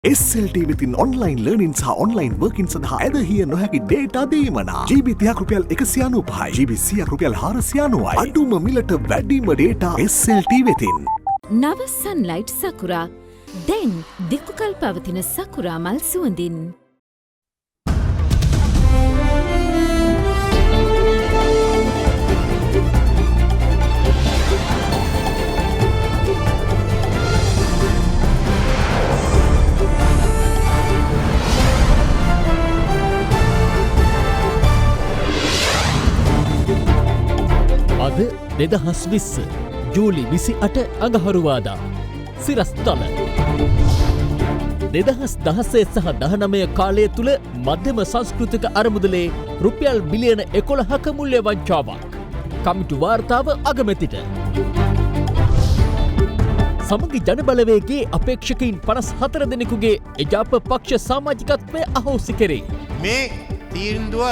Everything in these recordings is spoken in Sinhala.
SLT within online learning සහ online working සඳහා ඇදහිය නොහැකි data දීමනා GB 30ක් රුපියල් 195යි GB 100ක් රුපියල් 490යි අඩුම මිලට වැඩිම data SLT වෙතින් නව sunlight sakura දැන් දික්කල් පවතින sakura මල් සුවඳින් අද 2020 ජූලි 28 අඟහරුවාදා සිරස්තල 2016 සහ 19 කාලය තුළ මධ්‍යම සංස්කෘතික අරමුදලේ රුපියල් බිලියන 11ක මුල්‍ය වංචාවක් කමිටු වාර්තාව අගමැතිට සමගි ජනබලවේගේ අපේක්ෂකයින් 54 දෙනෙකුගේ එජාප පක්ෂ සමාජිකත්වය අහෝසි කෙරේ මේ තීන්දුව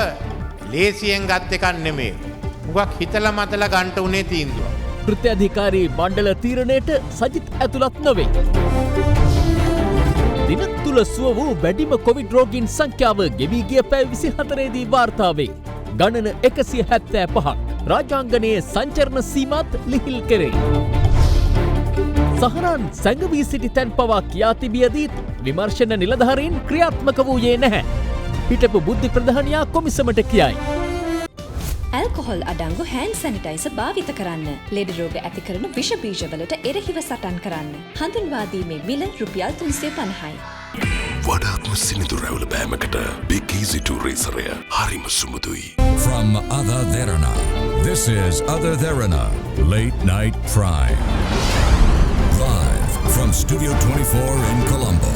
ලේසියෙන් ගත් එකක් නෙමෙයි උගක් හිතලා මතලා ගන්ට උනේ තීන්දුව. කෘත්‍යාධිකාරී මණ්ඩල තීරණයට සජිත් ඇතුළත් නොවේ. දින තුල සුව වූ වැඩිම කොවිඩ් රෝගීන් සංඛ්‍යාව ගෙවී ගිය පැය 24 දී වාර්තා වේ. ගණන 175ක්. රාජාංගනයේ සංචරණ සීමාත් ලිහිල් කෙරේ. සහරාන් සැඟවී සිටි තැන් පවා කියා තිබියදීත් විමර්ශන නිලධාරීන් ක්‍රියාත්මක වූයේ නැහැ. හිටපු බුද්ධි ප්‍රධානියා කොමිසමට කියයි. ඇල්කොහොල් අඩංගු හෑන්ඩ් සැනිටයිසර් භාවිත කරන්න. ලෙඩ රෝග ඇති කරන විෂ බීජවලට එරෙහිව සටන් කරන්න. හඳුන්වා දීමේ මිල රුපියල් 350යි. වඩාත්ම සිනිඳු රැවුල බෑමකට Big Easy to Racerය හරිම සුමුදුයි. From Ada Derana, this is Ada Derana Late Night Prime. Live from Studio 24 in Colombo.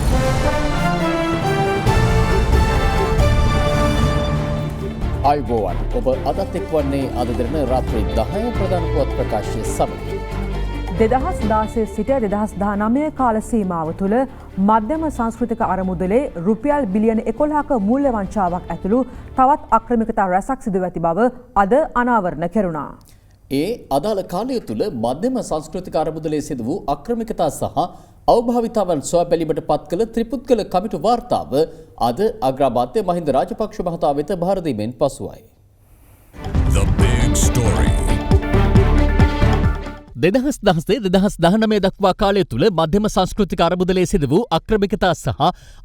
අයිබෝවන් ඔබ අදත් එක්වන්නේ අද දෙරන රාත්‍රී 10 ප්‍රධාන පුවත් ප්‍රකාශය සමග 2016 සිට 2019 කාල සීමාව තුළ මධ්‍යම සංස්කෘතික අරමුදලේ රුපියල් බිලියන 11ක මූල්‍ය වංචාවක් ඇතුළු තවත් අක්‍රමිකතා රැසක් සිදුව ඇති බව අද අනාවරණ කෙරුණා. ඒ අදාළ කාලය තුළ මධ්‍යම සංස්කෘතික අරමුදලේ සිදු වූ අක්‍රමිකතා සහ අවභාවිතාවන් සොයා බැලීමට පත් කළ ත්‍රිපුද්ගල කමිටු වාර්තාව අද අග්‍රාමාත්‍ය මහින්ද රාජපක්ෂ මහතා වෙත භාර දීමෙන් පසුවයි. The big story. 2019 දක්වා කාලය තුළ මධ්‍යම සංස්කෘතික අරමුදලේ සිදු වූ අක්‍රමිකතා සහ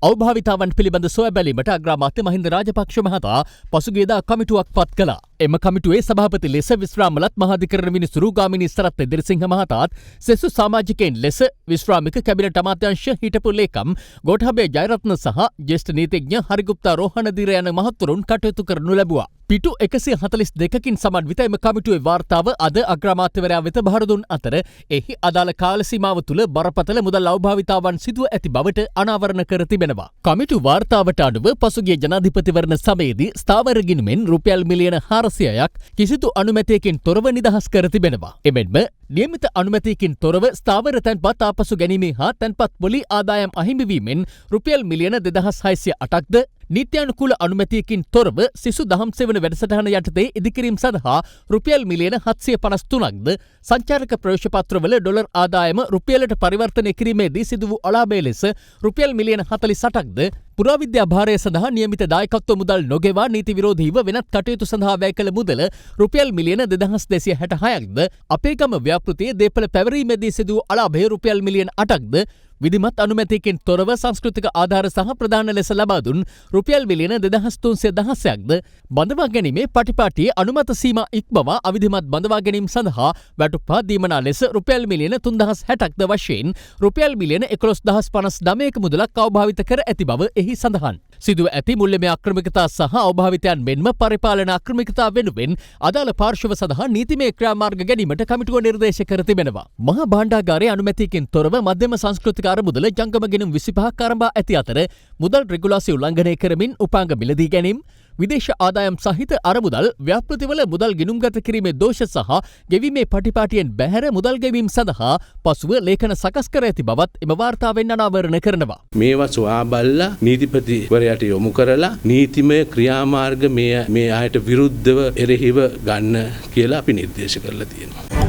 අවභාවිතාවන් පිළිබඳ සොයා බැලීමට අග්‍රාමාත්‍ය මහින්ද රාජපක්ෂ මහතා පසුගියදා කමිටුවක් පත් කළා. එම කමිටුවේ සභාපති ලෙස විශ්‍රාමලත් මහාධිකරණ විනිසුරු ගාමිණී සරත් එදිරිසිංහ මහතාත් සෙසු සමාජිකයින් ලෙස විශ්‍රාමික කැබිනට් අමාත්‍යාංශ හිටපු ලේකම් ගෝඨාභය ජයරත්න සහ ජ්‍යෙෂ්ඨ නීතිඥ හරිගුප්තා රෝහණදීර යන මහත්වරුන් කටයුතු කරනු ලැබුවා. පිටු 142කින් සමන්විත එම කමිටුවේ වාර්තාව අද අග්‍රාමාත්‍යවරයා වෙත බහර දුන් අතර එහි අදාළ කාල සීමාව තුළ බරපතල මුදල් අවභාවිතාවන් සිදුව ඇති බවට අනාවරණ කර තිබෙනවා. කමිටු වාර්තාවට අනුව පසුගිය ජනාධිපතිවරණ සමයේදී ස්ථාවර ගිණුමෙන් රුපියල් මිලියන 400ක් කිසිදු අනුමැතියකින් තොරව නිදහස් කර තිබෙනවා. එමෙන්ම නියමිත අනුමැතියකින් තොරව ස්ථාවර තැන්පත් ආපසු ගැනීමේ හා තැන්පත් පොලි ආදායම් අහිමිවීමෙන් රුපියල් මිලියන 2608ක්ද නීත්‍යානුකූල අනුමැතියකින් තොරව සිසු දහම් සෙවන වැඩසටහන යටතේ ඉදිකිරීම සඳහා රුපියල් මිලියන 753ක්ද සංචාරක ප්‍රවේශපත්‍රවල ඩොලර් ආදායම රුපියලට පරිවර්තනය කිරීමේදී සිදු වූ අලාභය ලෙස රුපියල් මිලියන 48ක්ද පුරාවිද්‍යා භාරය සඳහා නියමිත දායකත්ව මුදල් නොගෙවා නීති විරෝධීව වෙනත් කටයුතු සඳහා වැය කළ මුදල රුපියල් මිලියන 2266ක්ද අපේගම ව්‍යාපෘතියේ දේපළ පැවරීමේදී සිදු වූ අලාභය රුපියල් මිලියන 8ක්ද විධිමත් අනුමැතියකින් තොරව සංස්කෘතික ආධාර සහ ප්‍රදාන ලෙස ලබා දුන් රුපියල් මිලියන 2316ක්ද බඳවා ගැනීමේ පටිපාටියේ අනුමත සීමා ඉක්මවා අවිධිමත් බඳවා ගැනීම සඳහා වැටුප්පා දීමනා ලෙස රුපියල් මිලියන 3060ක්ද වශයෙන් රුපියල් මිලියන 11059ක මුදලක් අවභාවිත කර ඇති බව එහි සඳහන්. සිදුව ඇති මුල්‍යමය අක්‍රමිකතා සහ අවභාවිතයන් මෙන්ම පරිපාලන අක්‍රමිකතා වෙනුවෙන් අදාළ පාර්ශව සඳහා නීතිමය ක්‍රියාමාර්ග ගැනීමට කමිටුව නිර්දේශ කර තිබෙනවා. මහා භාණ්ඩාගාරයේ අනුමැතියකින් තොරව මධ්‍යම සංස්කෘතික අරමුදල ජංගම ගෙනුම් 25ක් ආරම්භ ඇති අතර මුදල් රෙගුලාසි උල්ලංඝනය කරමින් උපාංග මිලදී ගැනීම විදේශ ආදායම් සහිත අරමුදල් ව්‍යාපෘතිවල මුදල් ගිණුම්ගත කිරීමේ දෝෂ සහ ගෙවීමේ පටිපාටියෙන් බැහැර මුදල් ගෙවීම සඳහා පසුව ලේඛන සකස් කර ඇති බවත් එම වාර්තාවෙන් අනාවරණ කරනවා. මේවා සොයා බලලා නීතිපතිවරයාට යොමු කරලා නීතිමය ක්‍රියාමාර්ග මේ අයට විරුද්ධව එරෙහිව ගන්න කියලා අපි නිර්දේශ කරලා තියෙනවා.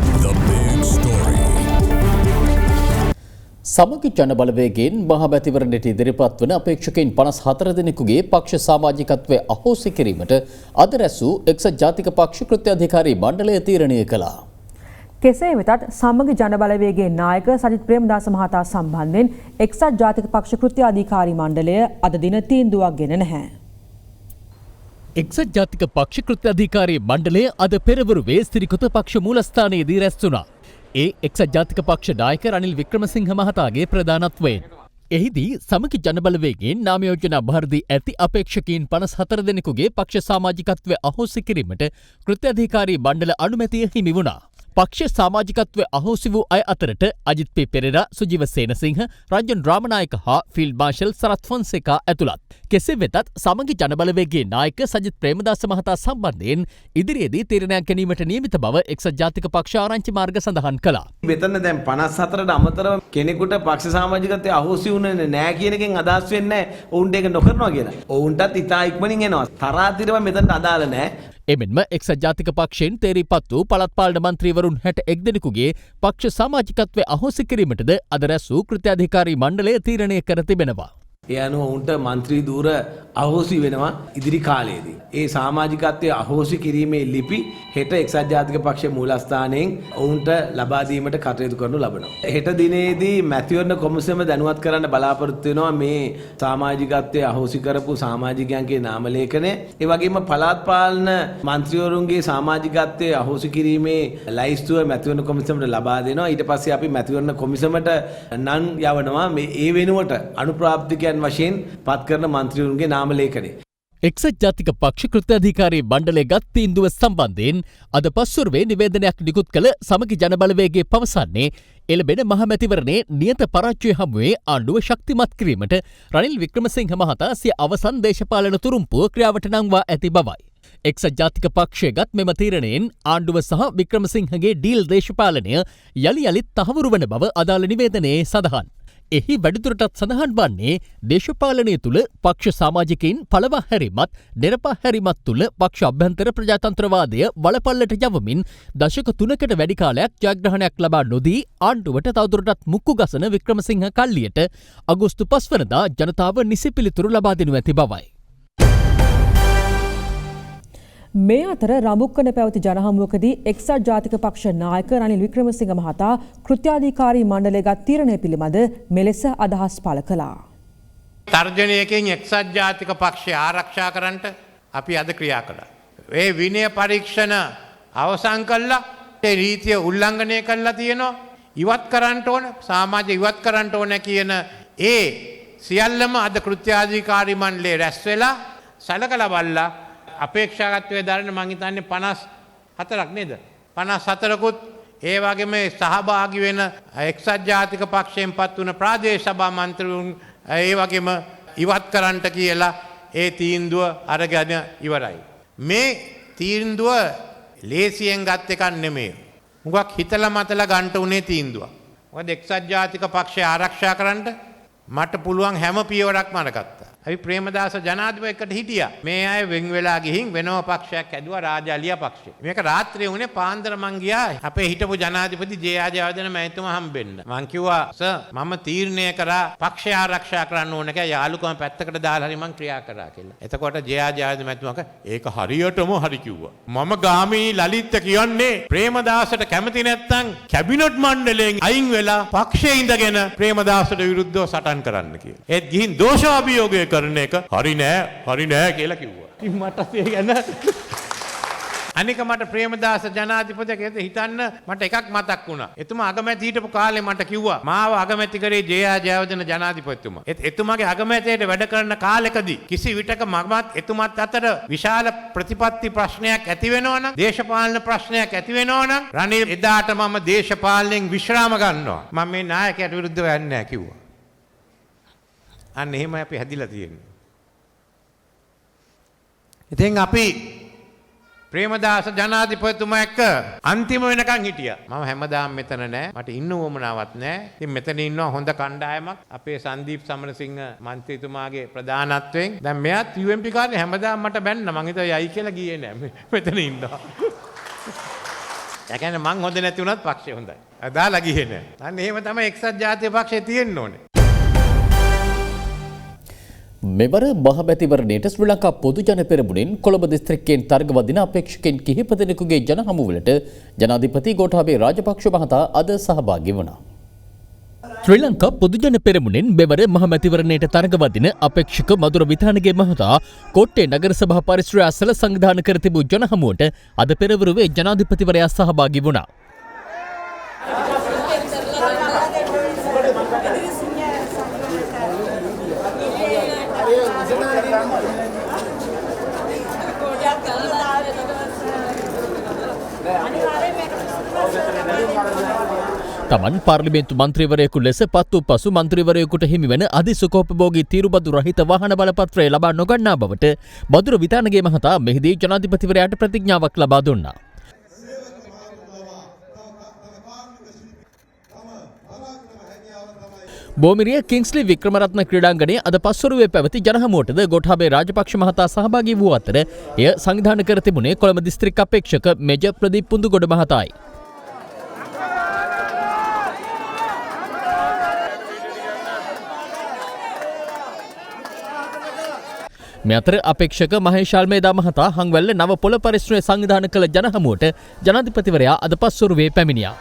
සමගි ජන බලවේගයෙන් මහමැතිවරණයට ඉදිරිපත් වන අපේක්ෂකයින් 54 දෙනෙකුගේ පක්ෂ සමාජිකත්වය අහෝසි කිරීමට අද රැස් වූ එක්සත් ජාතික පක්ෂ කෘත්‍ය අධිකාරී මණ්ඩලය තීරණය කළා. කෙසේ වෙතත් සමගි ජන බලවේගයේ නායක සජිත් ප්‍රේමදාස මහතා සම්බන්ධයෙන් එක්සත් ජාතික පක්ෂ කෘත්‍ය අධිකාරී මණ්ඩලය අද දින තීන්දුවක් ගෙන නැහැ. එක්සත් ජාතික පක්ෂ කෘත්‍ය අධිකාරී මණ්ඩලය අද පෙරවරුවේ ස්ථිරිකොත පක්ෂ මූලස්ථානයේදී රැස් වුණා. ඒ එක්සත් ජාතික පක්ෂ නායක රනිල් වික්‍රමසිංහ මහතාගේ ප්‍රධානත්වයෙන්. එහිදී සමගි ජනබලවේගයෙන් නාමයෝජනා භාරදී ඇති අපේක්ෂකයින් 54 දෙනෙකුගේ පක්ෂ සමාජිකත්වය අහෝසි කිරීමට කෘත්‍ය අධිකාරී මණ්ඩල අනුමැතිය හිමි වුණා. පක්ෂ සමාජිකත්වය අහෝසි වූ අය අතරට අජිත් පී පෙරේරා, සුජීව සේනසිංහ, රංජන් රාමනායක හා ෆීල්ඩ් මාර්ෂල් සරත් ෆොන්සේකා ඇතුළත්. කෙසේ වෙතත් සමගි ජනබලවේගයේ නායක සජිත් ප්‍රේමදාස මහතා සම්බන්ධයෙන් ඉදිරියේදී තීරණයක් ගැනීමට නියමිත බව එක්සත් ජාතික පක්ෂ ආරංචි මාර්ග සඳහන් කළා. මෙතන දැන් 54ට අමතරව කෙනෙකුට පක්ෂ සමාජිකත්වයේ අහෝසි වුණේ නැහැ කියන එකෙන් අදහස් වෙන්නේ නැහැ. ඔවුන්ට ඒක නොකරනවා කියලා. ඔවුන්ටත් ඉතා ඉක්මනින් එනවා. තරාතිරම මෙතනට අදාළ නැහැ. එමෙන්ම එක්සත් ජාතික පක්ෂයෙන් තේරීපත් වූ පළාත් පාලන මන්ත්‍රීවරුන් 61 දෙනෙකුගේ පක්ෂ සමාජිකත්වය අහෝසි කිරීමටද අද රැස් වූ කෘත්‍ය අධිකාරී මණ්ඩලය තීරණය කර තිබෙනවා. ඒ අනුව ඔවුන්ට මන්ත්‍රී ධූර අහෝසි වෙනවා ඉදිරි කාලයේදී. ඒ සමාජිකත්වයේ අහෝසි කිරීමේ ලිපි හෙට එක්සත් ජාතික පක්ෂයේ මූලස්ථානයෙන් ඔවුන්ට ලබා දීමට කටයුතු කරනු ලබනවා. හෙට දිනේදී මැතිවරණ කොමිසම දැනුවත් කරන්න බලාපොරොත්තු වෙනවා මේ සමාජිකත්වයේ අහෝසි කරපු සමාජිකයන්ගේ නාම ලේඛනය. ඒ වගේම පළාත් පාලන මන්ත්‍රීවරුන්ගේ සමාජිකත්වයේ අහෝසි කිරීමේ ලයිස්තුව මැතිවරණ කොමිසමට ලබා දෙනවා. ඊට පස්සේ අපි මැතිවරණ කොමිසමට නම් යවනවා මේ ඒ වෙනුවට අනුප්‍රාප්තිකයන් වශයෙන් පත් කරන මන්ත්‍රීවරුන්ගේ නාම ලේඛනය. එක්සත් ජාතික පක්ෂ කෘත්‍ය අධිකාරී මණ්ඩලය ගත් තීන්දුව සම්බන්ධයෙන් අද පස්වරුවේ නිවේදනයක් නිකුත් කළ සමගි ජනබලවේගයේ පවසන්නේ එළඹෙන මහමැතිවරණයේ නියත පරාජය හමුවේ ආණ්ඩුව ශක්තිමත් කිරීමට රනිල් වික්‍රමසිංහ මහතා සිය අවසන් දේශපාලන තුරුම්පුව ක්‍රියාවට නංවා ඇති බවයි. එක්සත් ජාතික පක්ෂය ගත් මෙම තීරණයෙන් ආණ්ඩුව සහ වික්‍රමසිංහගේ ඩීල් දේශපාලනය යළි යළිත් තහවුරු වන බව අදාළ නිවේදනයේ සඳහන්. එහි වැඩිදුරටත් සඳහන් වන්නේ දේශපාලනය තුළ පක්ෂ සමාජිකයින් පළවා හැරීමත් නෙරපා හැරීමත් තුළ පක්ෂ අභ්‍යන්තර ප්‍රජාතන්ත්‍රවාදය වලපල්ලට යවමින් දශක 3කට වැඩි කාලයක් ජයග්‍රහණයක් ලබා නොදී ආණ්ඩුවට තවදුරටත් මුක්කු ගසන වික්‍රමසිංහ කල්ලියට අගෝස්තු 5 වනදා ජනතාව නිසි පිළිතුරු ලබා දෙනු ඇති බවයි. මේ අතර රඹුක්කන පැවති ජනහමුවකදී එක්සත් ජාතික පක්ෂ නායක රනිල් වික්‍රමසිංහ මහතා කෘත්‍යාධිකාරී මණ්ඩලයගත් තීරණය පිළිබඳ මෙලෙස අදහස් පළ කළා. තර්ජනයකින් එක්සත් ජාතික පක්ෂය ආරක්ෂා කරන්නට අපි අද ක්‍රියා කළා. ඒ විනය පරීක්ෂණ අවසන් කළා. ඒ රීතිය උල්ලංඝනය කළා තියෙනවා. ඉවත් කරන්න ඕන, සමාජ ඉවත් කරන්න ඕන කියන ඒ සියල්ලම අද කෘත්‍යාධිකාරී මණ්ඩලයේ රැස් වෙලා සලකලා බලලා අපේක්ෂාකත්වයේ දරන මං හිතන්නේ 54ක් නේද? 54කුත් ඒ වගේම සහභාගී වෙන එක්සත් ජාතික පක්ෂයෙන් පත් වුණ ප්‍රාදේශ සභා මන්ත්‍රීවරුන් ඒ වගේම ඉවත් කරන්නට කියලා ඒ තීන්දුව අරගෙන ඉවරයි. මේ තීන්දුව ලේසියෙන් ගත් එකක් නෙමෙයි. මුගක් හිතලා මතලා ගන්න උනේ තීන්දුවක්. මොකද එක්සත් ජාතික පක්ෂය ආරක්ෂා කරන්න මට පුළුවන් හැම පියවරක්ම අරගත්තා. අපි ප්‍රේමදාස ජනාධිපතිකට හිටියා. මේ අය වෙන් වෙලා ගිහින් වෙනම පක්ෂයක් ඇදුවා රාජාලියා පක්ෂය. මේක රාත්‍රියේ උනේ පාන්දර මං ගියා අපේ හිටපු ජනාධිපති ජේ.ආර්. ජයවර්ධන මහත්මයා හම්බෙන්න. මං කිව්වා සර් මම තීරණය කරා පක්ෂය ආරක්ෂා කරන්න ඕන කියලා යාළුකම පැත්තකට දාලා හරි මං ක්‍රියා කරා කියලා. එතකොට ජේ.ආර්. ජයවර්ධන මහත්මයා ඒක හරියටම හරි කිව්වා. මම ගාමිණී ලලිත් කියන්නේ ප්‍රේමදාසට කැමති නැත්නම් කැබිනට් මණ්ඩලයෙන් අයින් වෙලා පක්ෂයේ ඉඳගෙන ප්‍රේමදාසට විරුද්ධව සටන් කරන්න කියලා. ඒත් ගිහින් දෝෂාභියෝගය කරන එක හරි නෑ කියලා කිව්වා. මට ඒ ගැන අනික මට ප්‍රේමදාස ජනාධිපතිගෙත් හිතන්න මට එකක් මතක් වුණා. එතුමා අගමැති හිටපු කාලේ මට කිව්වා මාව අගමැති කරේ ජේ.ආර්. ජයවර්ධන ජනාධිපතිතුමා. එතුමාගේ අගමැතියට වැඩ කරන කාලෙකදී කිසි විටක මමත් එතුමත් අතර විශාල ප්‍රතිපත්ති ප්‍රශ්නයක් ඇති වෙනවනම් දේශපාලන ප්‍රශ්නයක් ඇති වෙනවනම් රනිල් එදාට මම දේශපාලනයෙන් විශ්‍රාම ගන්නවා. මම මේ නායකයාට විරුද්ධව යන්නේ නැහැ කිව්වා. අන්න එහෙමයි අපි හැදිලා තියෙන්නේ. ඉතින් අපි ප්‍රේමදාස ජනාධිපතිතුමා එක්ක අන්තිම වෙනකන් හිටියා. මම හැමදාම මෙතන නෑ. මට ඉන්න උවමනාවක් නෑ. ඉතින් මෙතන ඉන්නවා හොඳ කණ්ඩායමක්. අපේ සංදීප් සමරසිංහ මන්ත්‍රීතුමාගේ ප්‍රධානත්වයෙන්. දැන් මෙයාත් UMP කාලේ හැමදාම මට බැන්න. මං හිතුවා යයි කියලා ගියේ නෑ. මෙතන ඉන්නවා. ඒ කියන්නේ මං හොඳ නැති වුණත් පක්ෂය හොඳයි. දාලා ගියේ නෑ. අන්න එහෙම තමයි එක්සත් ජාතික පක්ෂය තියෙන්න ඕනේ. මෙවර මහමැතිවරණයට ශ්‍රී ලංකා පොදු ජන පෙරමුණෙන් කොළඹ දිස්ත්‍රික්කයෙන් තරග වදින අපේක්ෂකයන් කිහිප දෙනෙකුගේ ජන හමුවලට ජනාධිපති ගෝඨාභය රාජපක්ෂ මහතා අද සහභාගී වුණා. ශ්‍රී ලංකා පොදුජන පෙරමුණෙන් මෙවර මහමැතිවරණයට තරගවදින අපේක්ෂක මధుර විතානගේ මහතා කොට්ටේ නගර සභා පරිශ්‍රය අසල සංවිධානය කර තිබූ ජන හමුවට අද පෙරවරුවේ ජනාධිපතිවරයා සහභාගී වුණා. තමන් පාර්ලිමේන්තු මන්ත්‍රීවරයෙකු ලෙස පත් වූ පසු මන්ත්‍රීවරයෙකුට හිමිවන අධිසුකෝපභෝගී තීරුබදු රහිත වාහන බලපත්‍රය ලබා නොගන්නා බවට මధుර විතානගේ මහතා මෙහිදී ජනාධිපතිවරයාට ප්‍රතිඥාවක් ලබා දුන්නා. බෝමිරිය කිංස්ලි වික්‍රමරත්න ක්‍රීඩාංගණයේ අද පස්වරුවේ පැවති ජනහමුවටද ගෝඨාභය රාජපක්ෂ මහතා සහභාගී වූ අතර එය සංවිධානය කර තිබුණේ කොළඹ දිස්ත්‍රික් අපේක්ෂක මේජර් ප්‍රදීප් පුන්දුගොඩ මහතායි. මේ අතර අපේක්ෂක මහේෂාල් මේදා මහතා හංවැල්ල නව පොළ පරිශ්‍රය සංවිධානය කළ ජනහමුවට ජනාධිපතිවරයා අද පස්වරුවේ පැමිණියා.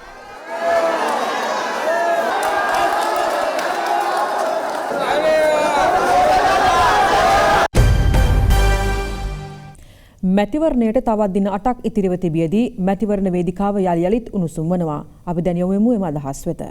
මැතිවරණයට තවත් දින 8ක් ඉතිරිව තිබියදී මැතිවරණ වේදිකාව යලි යලිත් උණුසුම් වනවා. අපි දැන් යමු එම අදහස් වෙත.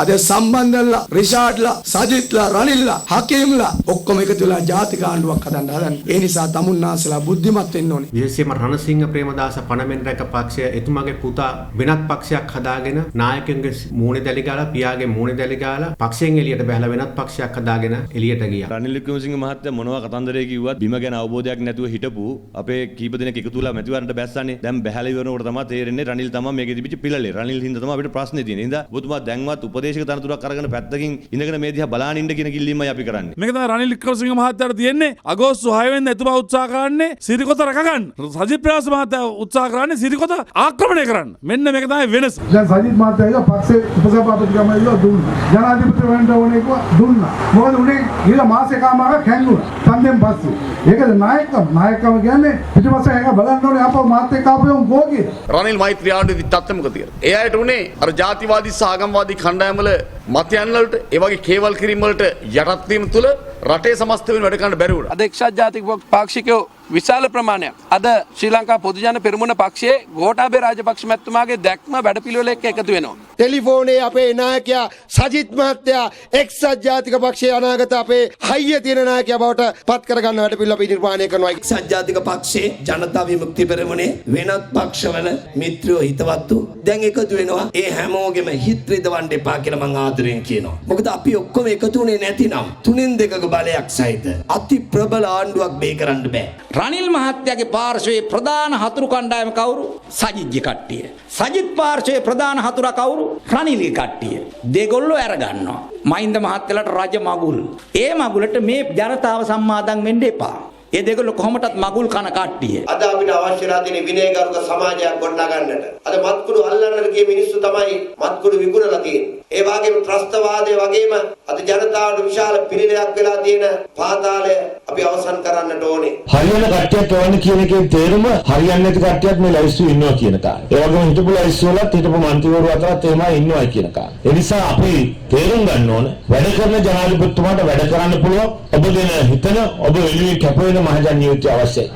අද සම්බන්ධලා රිෂාඩ්ලා සජිත්ලා රනිල්ලා හකීම්ලා ඔක්කොම එකතු වෙලා ජාතික ආණ්ඩුවක් හදන්න හදන්නේ. ඒ නිසා තමුන්නාසලා බුද්ධිමත් වෙන්න ඕනේ. විශේෂයෙන්ම රණසිංහ ප්‍රේමදාස පණමෙන් රැක පක්ෂය එතුමාගේ පුතා වෙනත් පක්ෂයක් හදාගෙන නායකයන්ගේ මූණේ දැලි ගාලා පියාගේ මූණේ දැලි ගාලා පක්ෂයෙන් එළියට බහලා වෙනත් පක්ෂයක් හදාගෙන එළියට ගියා. රනිල් වික්‍රමසිංහ මහත්තයා මොනවා කතන්දරේ කිව්වත් බිම ගැන අවබෝධයක් නැතුව හිටපු අපේ කීප දෙනෙක් එකතු වෙලා මැතිවරණයට බැස්සන්නේ. දැන් බැහැලා ඉවරනකොට තමයි තේරෙන්නේ රනිල් තමයි මේකේ තිබිච්ච පිළලේ. රනිල් හින්දා තමයි අපිට ප්‍රශ්නේ තියෙන්නේ. හින්දා ඔබතුමා දැන්වත් උපදේශක තනතුරක් අරගෙන පැත්තකින් ඉඳගෙන මේ දිහා බලාගෙන ඉන්න කියන කිල්ලීමයි අපි කරන්නේ. මේක තමයි රනිල් වික්‍රමසිංහ මහත්තයාට තියෙන්නේ. අගෝස්තු 6 වෙනිදා එතුමා උත්සාහ කරන්නේ සිරිකොත රැක ගන්න. සජිත් ප්‍රේමදාස මහත්තයා උත්සාහ කරන්නේ සිරිකොත ආක්‍රමණය කරන්න. මෙන්න මේක තමයි වෙනස. දැන් සජිත් මහත්තයා පක්ෂේ උපසභාපතිකම දුන්නා. ජනාධිපතිවරණට ඕනේ දුන්නා. මොකද උනේ ඊළ මාසෙකමාරක් හැංගුණා. සම්දෙන් පස්සේ. ඒකද නායකම කියන්නේ පිටිපස්සේ හැංග බලන්න ඕනේ අපව මාත් එක්ක ආපුවම ගෝගේ. රනිල් මෛත්‍රී ආණ්ඩුවේ තත්ත්වය මොකද කියලා. ඒ අයට උනේ අර ජාතිවාදී සහ ආගම්වාදී කණ්ඩායම් වල මතයන් වලට ඒ වගේ කේවල් කිරීම වලට යටත් වීම තුළ රටේ සමස්ත වෙන වැඩ කරන්න බැරි වුණා. අද එක්සත් ජාතික පාක්ෂිකයෝ විශාල ප්‍රමාණයක් අද ශ්‍රී ලංකා පොදුජන පෙරමුණ පක්ෂයේ ගෝඨාභය රාජපක්ෂ මැතිතුමාගේ දැක්ම වැඩපිළිවෙල එක්ක එකතු වෙනවා. ටෙලිෆෝනේ අපේ නායකයා සජිත් මහත්තයා එක්සත් ජාතික පක්ෂයේ අනාගත අපේ හයිය තියෙන നായකයා බවට පත් කරගන්න වැඩපිළිවෙල අපි නිර්මාණය කරනවා. එක්සත් ජාතික පක්ෂයේ ජනතා විමුක්ති පෙරමුණේ වෙනත් පක්ෂවල මිත්‍රයෝ හිතවත්තු දැන් එකතු වෙනවා. ඒ හැමෝගෙම හිත රිදවන්න එපා කියලා මම ආදරෙන් කියනවා. මොකද අපි ඔක්කොම එකතු වුණේ නැතිනම් 3-2ක බලයක් සහිත අති ප්‍රබල ආණ්ඩුවක් බේ කරන්න බෑ. රනිල් මහත්තයාගේ පාර්ශවයේ ප්‍රධාන හතුරු කණ්ඩායම කවුරු? සජිත්ගේ කට්ටිය. සජිත් පාර්ශවයේ ප්‍රධාන හතුරා කවුරු? රනිල්ගේ කට්ටිය. දෙගොල්ලෝ අරගන්නවා. මහින්ද මහත්තයාට රජ මගුල්. ඒ මගුලට මේ ජනතාව සම්මාදම් වෙන්න එපා. ඒ දෙගොල්ලෝ කොහොමටත් මගුල් කන කට්ටිය. අද අපිට අවශ්‍යලා තියෙන විනයගරුක සමාජයක් ගොඩනගන්නට. අද මත්කුඩු අල්ලන්නට ගිය මිනිස්සු තමයි මත්කුඩු විකුණලා තියෙන්නේ. ඒ වගේම ත්‍රස්තවාදයේ වගේම අද ජනතාවට විශාල පිළිලයක් වෙලා තියෙන පාතාලය අපි අවසන් කරන්නට ඕනේ. හරියන කට්ටියක් ඕනේ කියන එකේ තේරුම හරියන්නේ නැති කට්ටියක් මේ ලයිස්තු ඉන්නවා කියන කාරණා. ඒ වගේම හිටපු ලයිස්තු වලත් හිටපු මන්ත්‍රීවරු අතරත් එහෙමයි ඉන්නවා කියන කාරණා. ඒ නිසා අපි තේරුම් ගන්න ඕනේ වැඩ කරන ජනාධිපතිතුමාට වැඩ කරන්න පුළුවන්. ඔබ දෙන හිතන ඔබ වෙනුවෙන් කැප වෙන මහජන නියුක්තිය අවශ්‍යයි.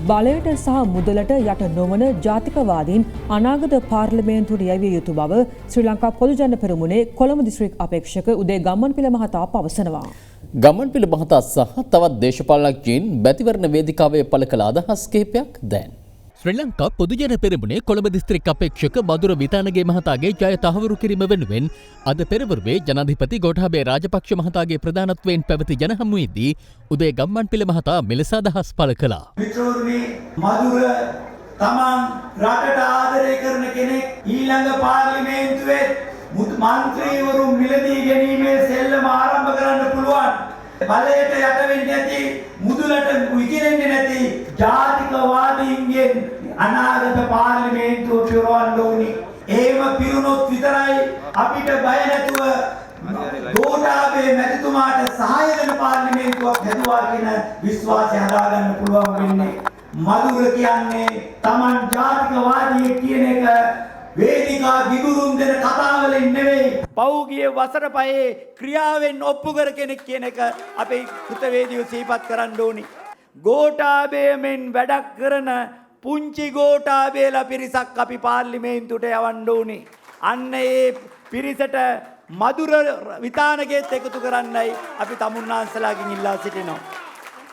බලයට සහ මුදලට යට නොවන ජාතිකවාදීන් අනාගත පාර්ලිමේන්තුවට යැවිය යුතු බව ශ්‍රී ලංකා පොදුජන පෙරමුණේ කොළඹ දිස්ත්‍රික් අපේක්ෂක උදේ ගම්මන්පිල මහතා පවසනවා. ගම්මන්පිල මහතා සහ තවත් දේශපාලනඥයින් මැතිවරණ වේදිකාවේ පළ කළ අදහස් කිහිපයක් දැන්. ශ්‍රී ලංකා පොදුජන පෙරමුණේ කොළඹ දිස්ත්‍රික් අපේක්ෂක මధుර විතානගේ මහතාගේ ජය තහවුරු කිරීම වෙනුවෙන් අද පෙරවරුවේ ජනාධිපති ගෝඨාභය රාජපක්ෂ මහතාගේ ප්‍රධානත්වයෙන් පැවති ජනහමුවේදී උදේ ගම්මන්පිල මහතා මෙලෙස අදහස් පළ කළා. මිත්‍රවරුනි, මధుර තමන් රටට ආදරය කරන කෙනෙක් ඊළඟ පාර්ලිමේන්තුවේ මන්ත්‍රීවරු මිලදී ගැනීමේ සෙල්ලම ආරම්භ කරන්න පුළුවන්. බලයට යට වෙන්නේ නැති මුදුලට විකිරෙන්නේ නැති ජාතිකවාදීන්ගෙන් අනාගත පාර්ලිමේන්තුව පිරවන්න ඕනි. එහෙම පිරුණොත් විතරයි අපිට බය නැතුව ගෝඨාභය මැතිතුමාට සහාය දෙන පාර්ලිමේන්තුවක් හැදුවා කියන විශ්වාසය හදාගන්න පුළුවන් වෙන්නේ. මధుර කියන්නේ Taman ජාතිකවාදී කියන එක වේදිකා ගිගුරුම් දෙන කතාවලින් නෙවෙයි. පෞගිය වසර පහේ ක්‍රියාවෙන් ඔප්පු කර කෙනෙක් කියන එක අපේ කෘතවේදීව සිහිපත් කරන්න ඕනි. ගෝඨාභයමෙන් වැඩක් කරන පුංචි ගෝඨාභයලා පිරිසක් අපි පාර්ලිමේන්තුවට යවන්න ඕනි. අන්න ඒ පිරිසට මధుර විතානකෙත් එකතු කරන්නයි අපි තමුන්නාන්සලාගෙන් ඉල්ලා සිටිනවා.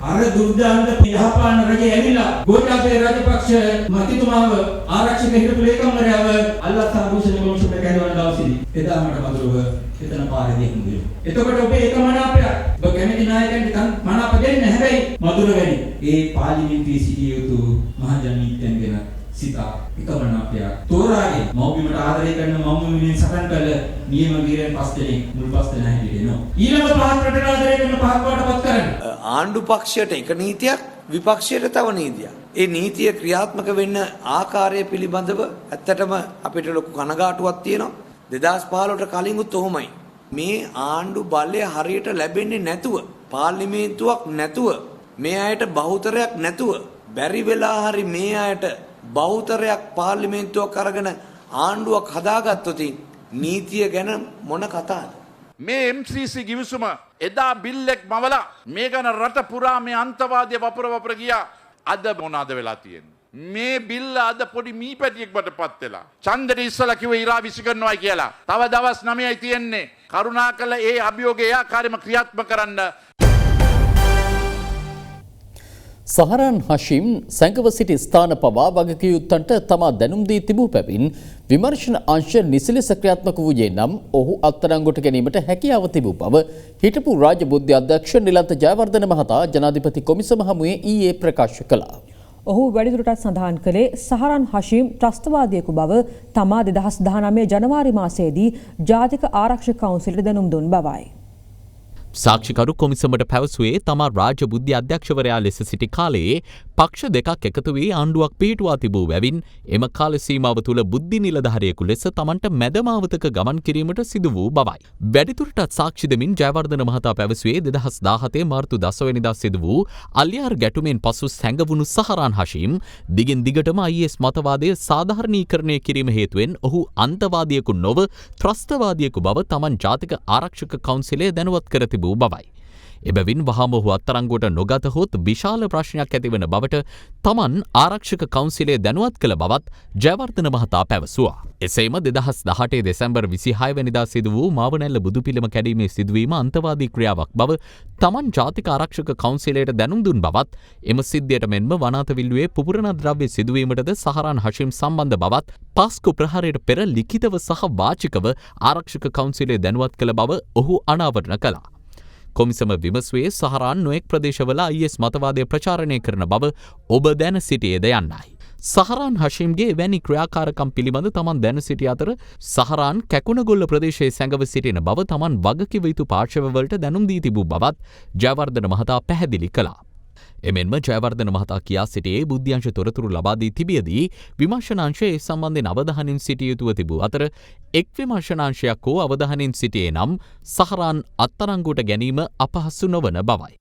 අර දුර්දාන්ත පියාපාන රජේ ඇවිල්ලා ගෝඨාභය රාජපක්ෂ මන්ත්‍රීතුමාව ආරක්ෂක හිටපු ලේකම්වරයාව අල්ලස්සා භූෂණ කොමිසමට කැඳවන දවසේදී එදා මට මధుරව එතන පාරේ දෙන්නේ. එතකොට ඔබේ එක මනාපයක් ඔබ කැමති නායකයන්ට මනාප දෙන්න හැබැයි මధుර වැඩි. ඒ පාර්ලිමේන්තුවේ සිටිය යුතු මහජනීයයන් ගැන සිතා එක මනාපයක්. තෝරාගේ මෞබිමට ආදරය කරන මෞබිමින් සටන් කළ නියම වීරයන් පස් දෙනෙක් මුල් පස් දෙනා හැටියට එනවා. ඊළඟ පහත් රටට ආදරය කරන පහක් වටපත් කරන්න. ආණ්ඩු පක්ෂයට එක නීතියක් විපක්ෂයට තව නීතියක්. ඒ නීතිය ක්‍රියාත්මක වෙන්න ආකාරය පිළිබඳව ඇත්තටම අපිට ලොකු කනගාටුවක් තියෙනවා. 2015ට කලින්ුත් ඔහොමයි. මේ ආණ්ඩු බලය හරියට ලැබෙන්නේ නැතුව පාර්ලිමේන්තුවක් නැතුව මේ අයට බහුතරයක් නැතුව බැරි වෙලා හරි මේ අයට බහුතරයක් පාර්ලිමේන්තුවක් අරගෙන ආණ්ඩුවක් හදාගත්තොත් නීතිය ගැන මොන කතාවද? මේ MCC ගිවිසුම එදා බිල්ලෙක් මවලා මේ ගැන රට පුරා මේ අන්තවාදය වපුර ගියා. අද මොනවාද වෙලා තියෙන්නේ? මේ බිල්ල අද පොඩි මීපැටියෙක් බඩපත් වෙලා. ඡන්දෙට ඉස්සලා කිව්ව ඉරා විසි කරනවා කියලා. තව දවස් 9යි තියෙන්නේ. කරුණාකර ඒ අභියෝගය ආකාරයෙන්ම ක්‍රියාත්මක කරන්න. සහරන් හෂිම් සැඟව සිටි ස්ථාන පවා වගකියුත්තන්ට තමා දැනුම් දී තිබූ පැවින් විමර්ශන අංශ නිසලෙස ක්‍රියාත්මක වූයේ නම් ඔහු අත්අඩංගුවට ගැනීමට හැකියාව තිබූ බව හිටපු රාජ්‍ය බුද්ධි අධ්‍යක්ෂ නිලන්ත ජයවර්ධන මහතා ජනාධිපති කොමිසම හමුවේ ඊයේ ප්‍රකාශ කළා. ඔහු වැඩිදුරටත් සඳහන් කළේ සහරන් හෂීම් ත්‍රස්තවාදියෙකු බව තමා 2019 ජනවාරි මාසයේදී ජාතික ආරක්ෂක කවුන්සිලට දැනුම් දුන් බවයි. සාක්ෂිකරු කොමිසමට පැවසුවේ තමා රාජ්‍ය බුද්ධි අධ්‍යක්ෂවරයා ලෙස සිටි කාලයේ පක්ෂ දෙකක් එකතු වී ආණ්ඩුවක් පිහිටුවා තිබූ බැවින් එම කාල සීමාව තුළ බුද්ධි නිලධාරියෙකු ලෙස තමන්ට මැදමාවතක ගමන් කිරීමට සිදු වූ බවයි. වැඩිදුරටත් සාක්ෂි දෙමින් ජයවර්ධන මහතා පැවසුවේ 2017 මාර්තු 10 වෙනිදා සිදු වූ අලියාර් ගැටුමෙන් පසු සැඟවුණු සහරාන් හෂීම් දිගින් දිගටම IS මතවාදය සාධාරණීකරණය කිරීම හේතුවෙන් ඔහු අන්තවාදියෙකු නොව ත්‍රස්තවාදියෙකු බව තමන් ජාතික ආරක්ෂක කවුන්සිලය දැනුවත් කර තිබූ බවයි. එබැවින් වහාම ඔහු අත්අඩංගුවට නොගතහොත් විශාල ප්‍රශ්නයක් ඇතිවන බවට තමන් ආරක්ෂක කවුන්සිලය දැනුවත් කළ බවත් ජයවර්ධන මහතා පැවසුවා. එසේම 2018 දෙසැම්බර් 26 වෙනිදා සිදු වූ මාවනැල්ල බුදුපිළිම කැඩීමේ සිදුවීම අන්තවාදී ක්‍රියාවක් බව තමන් ජාතික ආරක්ෂක කවුන්සිලයට දැනුම් දුන් බවත් එම සිද්ධියට මෙන්ම වනාතවිල්ලුවේ පුපුරණ ද්‍රව්‍ය සිදුවීමටද සහරාන් හෂීම් සම්බන්ධ බවත් පාස්කු ප්‍රහාරයට පෙර ලිඛිතව සහ වාචිකව ආරක්ෂක කවුන්සිලය දැනුවත් කළ බව ඔහු අනාවරණ කළා. කොමිසම විමසුවේ සහරාන් නොයෙක් ප්‍රදේශවල IS මතවාදය ප්‍රචාරණය කරන බව ඔබ දැන සිටියේද යන්නයි. සහරාන් හෂීම්ගේ වැනි ක්‍රියාකාරකම් පිළිබඳ තමන් දැන සිටි අතර සහරාන් කැකුණගොල්ල ප්‍රදේශයේ සැඟව සිටින බව තමන් වගකිව යුතු පාර්ශවවලට දැනුම් දී තිබූ බවත් ජයවර්ධන මහතා පැහැදිලි කළා. එමෙන්ම ජයවර්ධන මහතා කියා සිටියේ බුද්ධ්‍යංශ තොරතුරු ලබා දී තිබියදී විමර්ශනාංශය ඒ සම්බන්ධයෙන් අවධානයෙන් සිටිය යුතුව තිබූ අතර එක් විමර්ශනාංශයක් හෝ අවධානයෙන් සිටියේ නම් සහරාන් අත්අඩංගුවට ගැනීම අපහසු නොවන බවයි.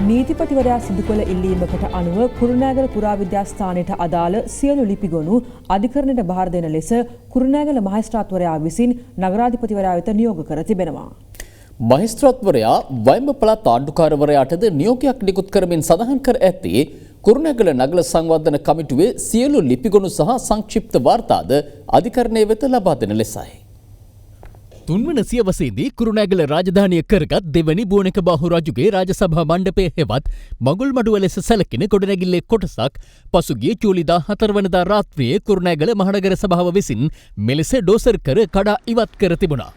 නීතිපතිවරයා සිදු කළ ඉල්ලීමකට අනුව කුරුණෑගල පුරාවිද්‍යාස්ථානයට අදාළ සියලු ලිපිගොනු අධිකරණයට බාර දෙන ලෙස කුරුණෑගල මහේස්ත්‍රාත්වරයා විසින් නගරාධිපතිවරයා වෙත නියෝග කර තිබෙනවා. මහේස්ත්‍රාත්වරයා වයඹ පළාත් ආණ්ඩුකාරවරයාටද නියෝගයක් නිකුත් කරමින් සඳහන් කර ඇත්තේ කුරුණෑගල නගර සංවර්ධන කමිටුවේ සියලු ලිපිගොනු සහ සංක්ෂිප්ත වාර්තාද අධිකරණය වෙත ලබා දෙන ලෙසයි. තුන්වන සියවසේදී කුරුණෑගල රාජධානිය කරගත් දෙවැනි බෝනක බාහු රජුගේ රාජසභා මණ්ඩපයේ හෙවත් මඟුල් මඩුව ලෙස සැලකෙන ගොඩනැගිල්ලේ කොටසක් පසුගිය ජූලි 14 වනදා රාත්‍රියේ කුරුණෑගල මහනගර සභාව විසින් මෙලෙස ඩෝසර් කර කඩා ඉවත් කර තිබුණා.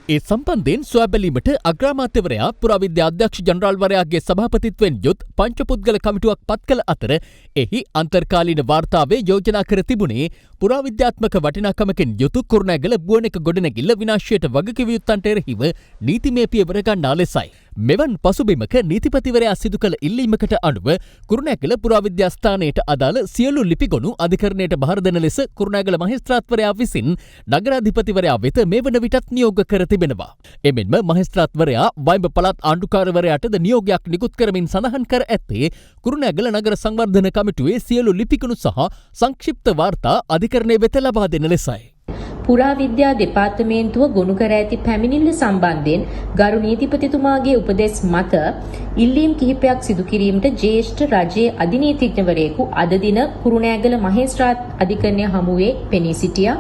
ඒ සම්බන්ධයෙන් සොයා බැලීමට අග්‍රාමාත්‍යවරයා පුරාවිද්‍යා අධ්‍යක්ෂ ජනරාල්වරයාගේ සභාපතිත්වයෙන් යුත් පංචපුද්ගල කමිටුවක් පත් කළ අතර එහි අන්තර්කාලීන වාර්තාවේ යෝජනා කර තිබුණේ පුරාවිද්‍යාත්මක වටිනාකමකින් යුතු කුරුණෑගල බුවනෙක ගොඩනැගිල්ල විනාශයට වගකිව යුත්තන්ට එරෙහිව නීතිමය පියවර ගන්නා ලෙසයි. මෙවන් පසුබිමක නීතිපතිවරයා සිදු කළ ඉල්ලීමකට අනුව කුරුණෑගල පුරාවිද්‍යා ස්ථානයට අදාළ සියලු ලිපිගොනු අධිකරණයට බහර දෙන ලෙස කුරුණෑගල මහේස්ත්‍රාත්වරයා විසින් නගරාධිපතිවරයා වෙත මේ වන විටත් නියෝග කර තිබෙනවා. එමෙන්ම මහේස්ත්‍රාත්වරයා වයිඹ පළාත් ආණ්ඩුකාරවරයාටද නියෝගයක් නිකුත් කරමින් සඳහන් කර ඇත්තේ කුරුණෑගල නගර සංවර්ධන කමිටුවේ සියලු ලිපිගොනු සහ සංක්ෂිප්ත වාර්තා අධිකරණය වෙත ලබා දෙන ලෙසයි. පුරාවිද්‍යා දෙපාර්තමේන්තුව ගොනු කර ඇති පැමිණිල්ල සම්බන්ධයෙන් ගරු නීතිපතිතුමාගේ උපදෙස් මත ඉල්ලීම් කිහිපයක් සිදු කිරීමට ජ්‍යෙෂ්ඨ රජයේ අධිනීතිඥවරයෙකු අද දින කුරුණෑගල මහේස්ත්‍රාත් අධිකරණය හමුවේ පෙනී සිටියා.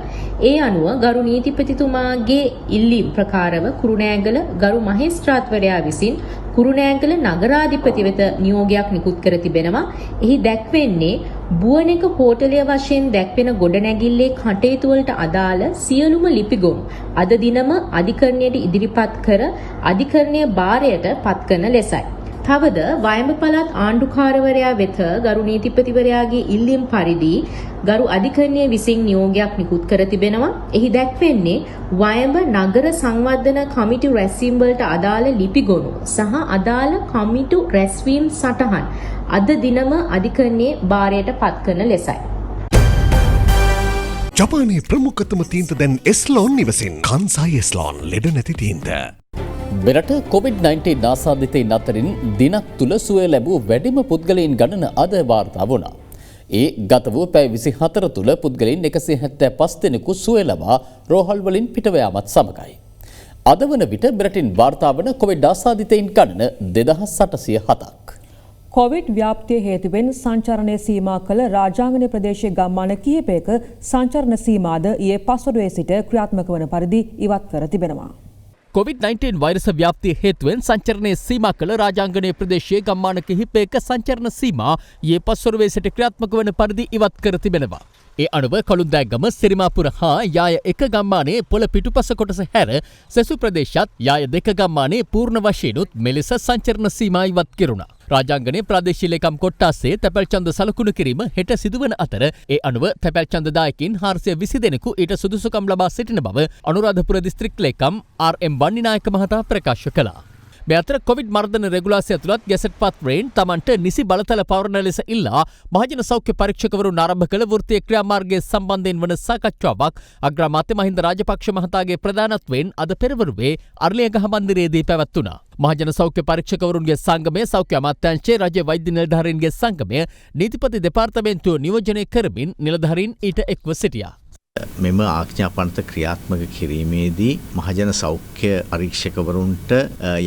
ඒ අනුව ගරු නීතිපතිතුමාගේ ඉල්ලීම් ප්‍රකාරව කුරුණෑගල ගරු මහේස්ත්‍රාත්වරයා විසින් කුරුණෑගල නගරාධිපති වෙත නියෝගයක් නිකුත් කර තිබෙනවා. එහි දැක්වෙන්නේ බුවනෙක හෝටලය වශයෙන් දැක්වෙන ගොඩනැගිල්ලේ කටයුතු වලට අදාළ සියලුම ලිපිගොනු අද දිනම අධිකරණයට ඉදිරිපත් කර අධිකරණයේ භාරයට පත් කරන ලෙසයි. තවද වයඹ පළාත් ආණ්ඩුකාරවරයා වෙත ගරු නීතිපතිවරයාගේ ඉල්ලීම් පරිදි ගරු අධිකරණයේ විසින් නියෝගයක් නිකුත් කර තිබෙනවා. එහි දැක්වෙන්නේ වයඹ නගර සංවර්ධන කමිටු රැස්වීම් වලට අදාළ ලිපිගොනු සහ අදාළ කමිටු රැස්වීම් සටහන් අද දිනම අධිකරණයේ භාරයට පත් කරන ලෙසයි. ජපානයේ ප්‍රමුඛතම තීන්ත දැන් එස්ලෝන් නිවසින් කන්සයි එස්ලෝන් ලෙඩ නැති තීන්ත. මෙරට COVID-19 ආසාදිතයින් අතරින් දිනක් තුල සුවය ලැබූ වැඩිම පුද්ගලයන් ගණන අද වාර්තා වුණා. ඒ ගත වූ පැය 24 තුල පුද්ගලයන් 175 දෙනෙකු සුවය ලබා රෝහල් වලින් පිටව යාමත් සමගයි. අද වන විට මෙරටින් වාර්තා වන COVID ආසාදිතයින් ගණන 2807ක්. කොවිඩ් ව්‍යාප්තිය හේතුවෙන් සංචරණය සීමා කළ රාජාංගන ප්‍රදේශයේ ගම්මාන කිහිපයක සංචරණ සීමාද ඊයේ පස්වරුවේ සිට ක්‍රියාත්මක වන පරිදි ඉවත් කර තිබෙනවා. COVID-19 වෛරස ව්‍යාප්තිය හේතුවෙන් සංචරණය සීමා කළ රාජාංගනයේ ප්‍රදේශයේ ගම්මාන කිහිපයක සංචරණ සීමා ඊයේ පස්වරුවේ සිට ක්‍රියාත්මක වන පරිදි ඉවත් කර තිබෙනවා. ඒ අනුව කළුන්දෑගම සිරිමාපුර හා යාය 1 ගම්මානයේ පොළ පිටුපස කොටස හැර සෙසු ප්‍රදේශත් යාය 2 ගම්මානයේ පූර්ණ වශයෙන්ුත් මෙලෙස සංචරණ සීමා ඉවත් කෙරුණා. රාජාංගනයේ ප්‍රාදේශීය ලේකම් කොට්ටාසේ තැපැල්චන්ද සලකුණු කිරීම හෙට සිදුවන අතර ඒ අනුව තැපැල්චන්ද දායකින් 420 දෙනෙකු ඊට සුදුසුකම් ලබා සිටින බව අනුරාධපුර දිස්ත්‍රික් ලේකම් RM වන්නිනායක මහතා ප්‍රකාශ කළා. මේ අතර කොවිඩ් මර්ධන රෙගුලාසිය ඇතුළත් ගැසට් පත්‍රයෙන් තමන්ට නිසි බලතල පවරන ලෙස ඉල්ලා මහජන සෞඛ්‍ය පරීක්ෂකවරුන් ආරම්භ කළ වෘත්තීය ක්‍රියාමාර්ගයේ සම්බන්ධයෙන් වන සාකච්ඡාවක් අග්‍රාමාත්‍ය මහින්ද රාජපක්ෂ මහතාගේ ප්‍රධානත්වයෙන් අද පෙරවරුවේ අරලියගහ මන්දිරයේදී පැවැත්වුණා. මහජන සෞඛ්‍ය පරීක්ෂකවරුන්ගේ සංගමය, සෞඛ්‍ය අමාත්‍යාංශයේ රජ්‍ය වෛද්‍ය නිලධාරීන්ගේ සංගමය, නීතිපති දෙපාර්තමේන්තුව නියෝජනය කරමින් නිලධාරීන් ඊට එක්ව සිටියා. මෙම ආඥාපනත ක්‍රියාත්මක කිරීමේදී මහජන සෞඛ්‍ය පරීක්ෂකවරුන්ට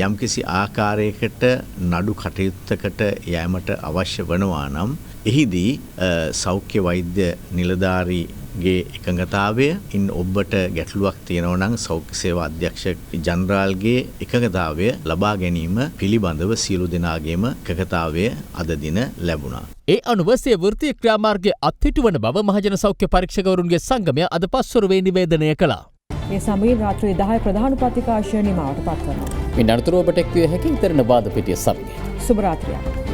යම්කිසි ආකාරයකට නඩු කටයුත්තකට යෑමට අවශ්‍ය වනවා නම් එහිදී සෞඛ්‍ය වෛද්‍ය නිලධාරීගේ එකඟතාවය ඉන් ඔබට ගැටලුවක් තියෙනවා නම් සෞඛ්‍ය සේවා අධ්‍යක්ෂ ජනරාල්ගේ එකඟතාවය ලබා ගැනීම පිළිබඳව සියලු දෙනාගේම එකඟතාවය අද දින ලැබුණා. ඒ අනුව සිය වෘත්තීය ක්‍රියාමාර්ගයේ අත්හිටුවන බව මහජන සෞඛ්‍ය පරීක්ෂකවරුන්ගේ සංගමය අද පස්වරුවේ නිවේදනය කළා. මේ සමගින් රාත්‍රී 10 ප්‍රධාන පත්‍රිකාශය නිමාවට පත් කරනවා. මේ අනතුරු ඔබට එක්විය හැකි ඉතරන වාද පිටිය සමග. සුබ රාත්‍රියක්.